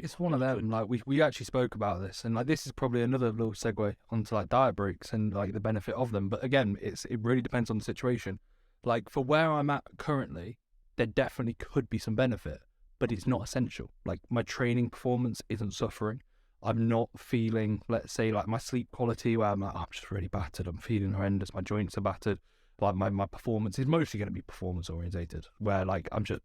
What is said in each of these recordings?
It's one of them. Like we actually spoke about this, and like this is probably another little segue onto like diet breaks and like the benefit of them. But again, it really depends on the situation. Like for where I'm at currently, there definitely could be some benefit, but it's not essential. Like my training performance isn't suffering. I'm not feeling, let's say, like my sleep quality where I'm like, oh, I'm just really battered. I'm feeling horrendous. My joints are battered. Like my performance is mostly going to be performance orientated, where like I'm just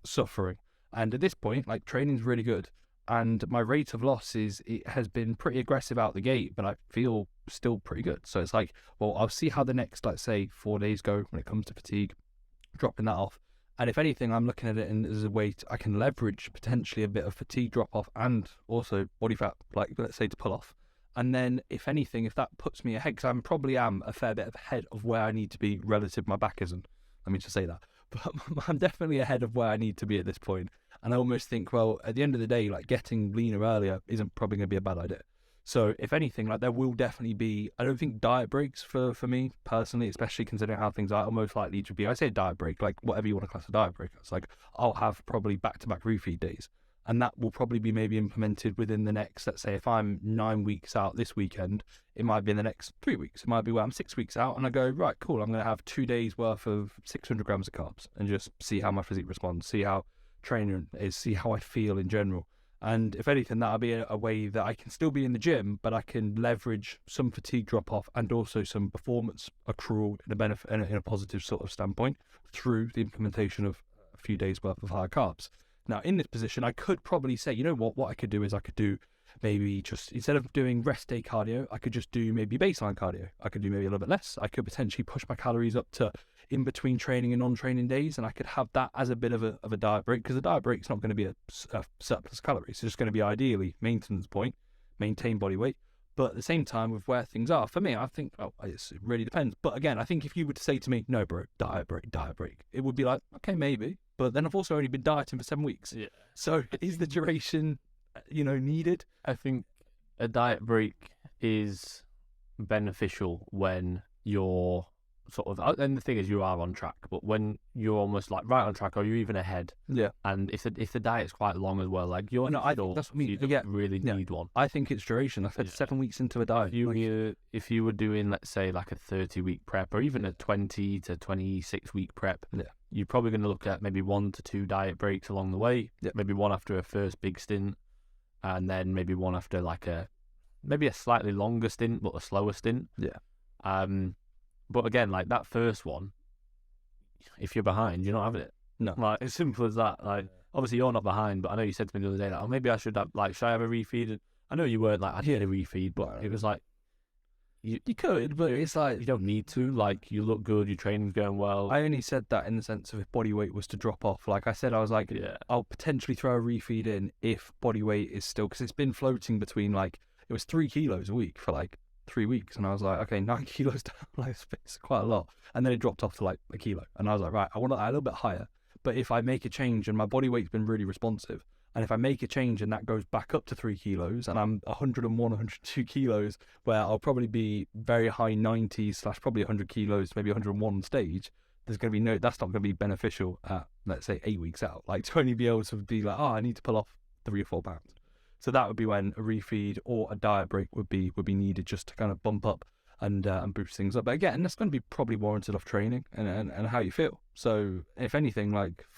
suffering. And at this point, like training's really good and my rate of loss it has been pretty aggressive out the gate, but I feel still pretty good. So it's like, well, I'll see how the next, let's say, 4 days go when it comes to fatigue, dropping that off. And if anything, I'm looking at it as a way I can leverage potentially a bit of fatigue drop off and also body fat, like let's say to pull off. And then if anything, if that puts me ahead, because I probably am a fair bit ahead of where I need to be relative, my back isn't, let me just say that. But I'm definitely ahead of where I need to be at this point. And I almost think, well, at the end of the day, like getting leaner earlier isn't probably going to be a bad idea. So if anything, like there will definitely be, I don't think diet breaks for me personally, especially considering how things are most likely to be. I say diet break, like whatever you want to class a diet break. It's like I'll have probably back-to-back refeed days. And that will probably be maybe implemented within the next, let's say if I'm 9 weeks out this weekend, it might be in the next 3 weeks. It might be where I'm 6 weeks out and I go, right, cool, I'm going to have 2 days worth of 600 grams of carbs and just see how my physique responds, see how training is, see how I feel in general. And if anything, that'll be a way that I can still be in the gym, but I can leverage some fatigue drop off and also some performance accrual in a benefit, in a positive sort of standpoint through the implementation of a few days worth of higher carbs. Now, in this position, I could probably say, you know what I could do is I could do maybe just, instead of doing rest day cardio, I could just do maybe baseline cardio. I could do maybe a little bit less. I could potentially push my calories up to in between training and non-training days, and I could have that as a bit of a diet break, because the diet break is not going to be a surplus calories. It's just going to be ideally maintenance point, maintain body weight. But at the same time, with where things are, for me, I think, it really depends. But again, I think if you were to say to me, no, bro, diet break, it would be like, okay, maybe. But then I've also only been dieting for 7 weeks. Yeah. So is the duration, needed? I think a diet break is beneficial when you're sort of, and the thing is you are on track, but when you're almost like right on track or you're even ahead, and if the diet's quite long as well, like you're I think that's what I mean. You don't really need one. I think it's duration. I've had 7 weeks into a diet. If you were doing, let's say, like a 30-week prep or even a 20 to 26-week prep, you're probably going to look at maybe 1 to 2 diet breaks along the way, maybe one after a first big stint, and then maybe one after like maybe a slightly longer stint but a slower stint. But again, like that first one, if you're behind, you're not having it. No. Like, as simple as that. Like, obviously you're not behind, but I know you said to me the other day, like, oh, maybe I should have, should I have a refeed? And I know you weren't like, I need a refeed, but it was like, you could, but it's like, you don't need to. Like, you look good, your training's going well. I only said that in the sense of if body weight was to drop off. Like I said, I was like, I'll potentially throw a refeed in if body weight is still, because it's been floating between it was 3 kilos a week for 3 weeks, and I was like, okay, 9 kilos down, it's quite a lot. And then it dropped off to a kilo, and I was like, right, I want a little bit higher. But if I make a change and my body weight's been really responsive, and if I make a change and that goes back up to 3 kilos, and I'm 101, 102 kilos, where I'll probably be very high 90s / probably 100 kilos, maybe 101 on stage, there's going to be that's not going to be beneficial at, let's say, 8 weeks out. To only be able to be like, I need to pull off 3 or 4 pounds. So that would be when a refeed or a diet break would be needed, just to kind of bump up and boost things up. But again, that's going to be probably warranted off training and how you feel. So if anything,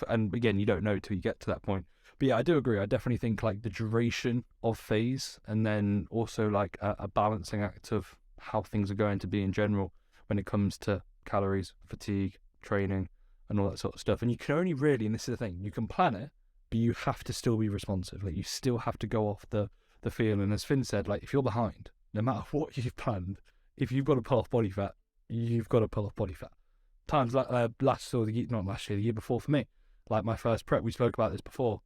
and again, you don't know till you get to that point. But yeah, I do agree. I definitely think the duration of phase, and then also a balancing act of how things are going to be in general when it comes to calories, fatigue, training, and all that sort of stuff. And you can only really, and this is the thing, you can plan it, but you have to still be responsive. You still have to go off the feel. And as Finn said, if you're behind, no matter what you've planned, if you've got to pull off body fat, you've got to pull off body fat. Times not last year, the year before for me, my first prep, we spoke about this before,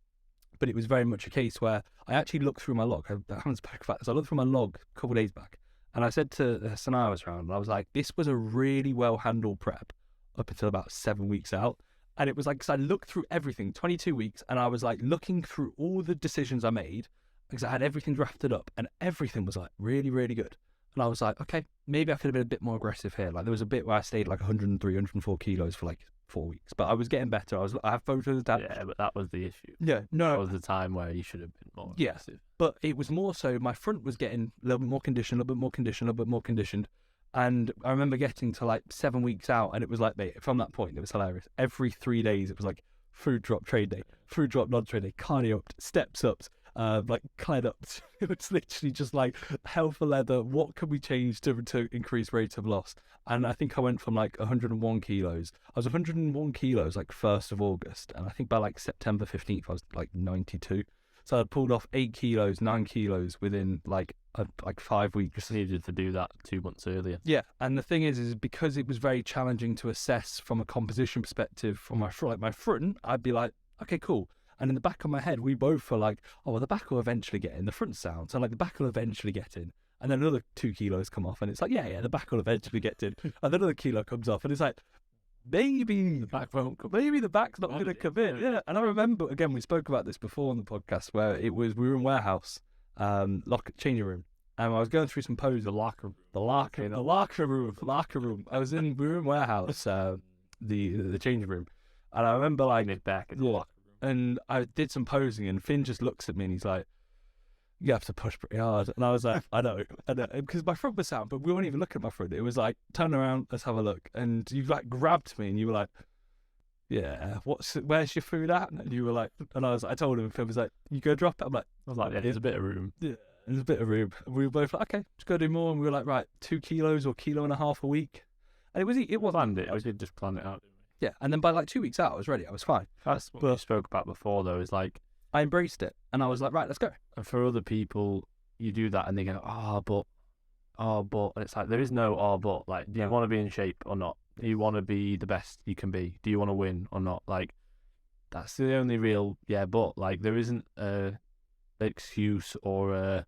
but it was very much a case where I actually looked through my log. I haven't spoken about this. I looked through my log a couple of days back, and I said to Hassan I was around, and I was like, this was a really well handled prep up until about 7 weeks out. And it was because I looked through everything, 22 weeks, and I was looking through all the decisions I made, because I had everything drafted up, and everything was really, really good. And I was like, okay, maybe I could have been a bit more aggressive here. Like there was a bit where I stayed like 103, 104 kilos for like 4 weeks, but I was getting better. I have photos of that. Yeah, but that was the issue. Yeah, no, That was the time where you should have been more aggressive. but it was more so my front was getting a little bit more conditioned, a little bit more conditioned, a little bit more conditioned. And I remember getting to like 7 weeks out, and it was like, mate, from that point, it was hilarious. Every 3 days, it was like food drop, trade day, food drop, non-trade day, cardio up, steps ups, like clean ups. It was literally just like hell for leather. What can we change to increase rate of loss? And I think I went from like 101 kilos. I was 101 kilos like 1st of August, and I think by like September 15th, I was like 92. So I'd pulled off 8 kilos, 9 kilos within like 5 weeks. Just needed to do that 2 months earlier. Yeah, and the thing is because it was very challenging to assess from a composition perspective from my front, I'd be like, okay, cool. And in the back of my head, we both were like, oh, well, the back will eventually get in, the front sound. So like the back will eventually get in. And then another 2 kilos come off, and it's like, yeah, the back will eventually get in. And then another kilo comes off, and it's like, maybe the back won't come. Maybe the back's not going to come in. Yeah. And I remember, again, we spoke about this before on the podcast, where we were in warehouse, changing room. And I was going through some poses. The locker room. We were in warehouse, the changing room. And I remember like back in the locker room. And I did some posing, and Finn just looks at me and he's like, you have to push pretty hard. And I was like, I know. Because my front was sound, but we weren't even looking at my front. It was like, turn around, let's have a look. And you like grabbed me and you were like, yeah, where's your food at? And you were like, and I told him, and Finn was like, you go drop it. I was like, yeah, there's a bit of room. Yeah, there's a bit of room. And we were both like, okay, let's go do more. And we were like, right, 2 kilos or 1.5 kilos a week. And it was planned it. I did just plan it out. Yeah, and then by like 2 weeks out, I was ready. I was fine. That's what we spoke about before, though, is like, I embraced it, and I was like, right, let's go. And for other people, you do that, and they go, but, and it's like, there is no but. Like, do you want to be in shape or not? Do you want to be the best you can be? Do you want to win or not? Like, that's the only real, but. Like, there isn't an excuse or a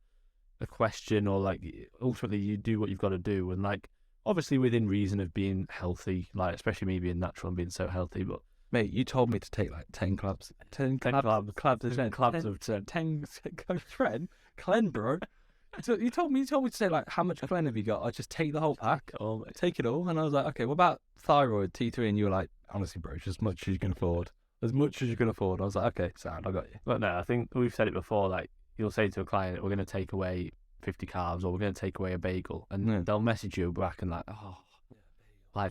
question, or like, ultimately, you do what you've got to do, and like, obviously within reason of being healthy, like especially me being natural and being so healthy. But mate, you told me to take like 10 clubs. 10 clubs of 10 Trent, Clen, bro. So you told me to say like, how much Clen have you got? I just take the whole pack, or take it all. And I was like, okay, what about thyroid, T3? And you were like, honestly, bro, just as much as you can afford. As much as you can afford. I was like, okay, sound, I got you. But no, I think we've said it before. Like, you'll say to a client, we're going to take away 50 carbs, or we're going to take away a bagel, and they'll message you back and like,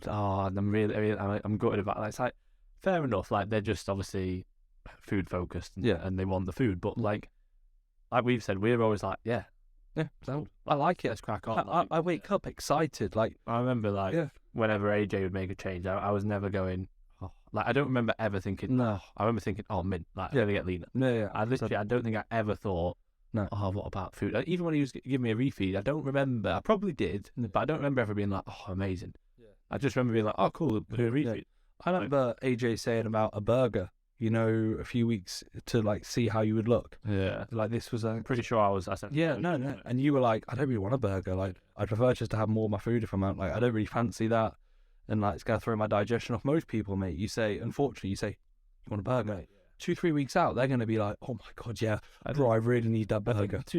and I'm really I'm gutted about that. It's like, fair enough, like they're just obviously food focused, and they want the food, but like we've said, we're always like, so I like it. Let's crack on. I wake up excited. Like, I remember like whenever AJ would make a change, I was never going, like, I don't remember ever thinking, no. I remember thinking, mint, like, I'm going to get leaner. I don't think I ever thought, no. What about food? Even when he was giving me a refeed, I don't remember. I probably did, but I don't remember ever being like, amazing. Yeah. I just remember being like, cool, a refeed. Yeah. I remember AJ saying about a burger, a few weeks to like see how you would look. Yeah. Like this was pretty sure I said, no. And you were like, I don't really want a burger. Like, I prefer just to have more of my food if I'm out. Like, I don't really fancy that. And like, it's going to throw my digestion off. Most people, mate, you unfortunately, you want a burger. Right. 2-3 weeks out, they're going to be like, oh my God, yeah, bro, I really need that burger.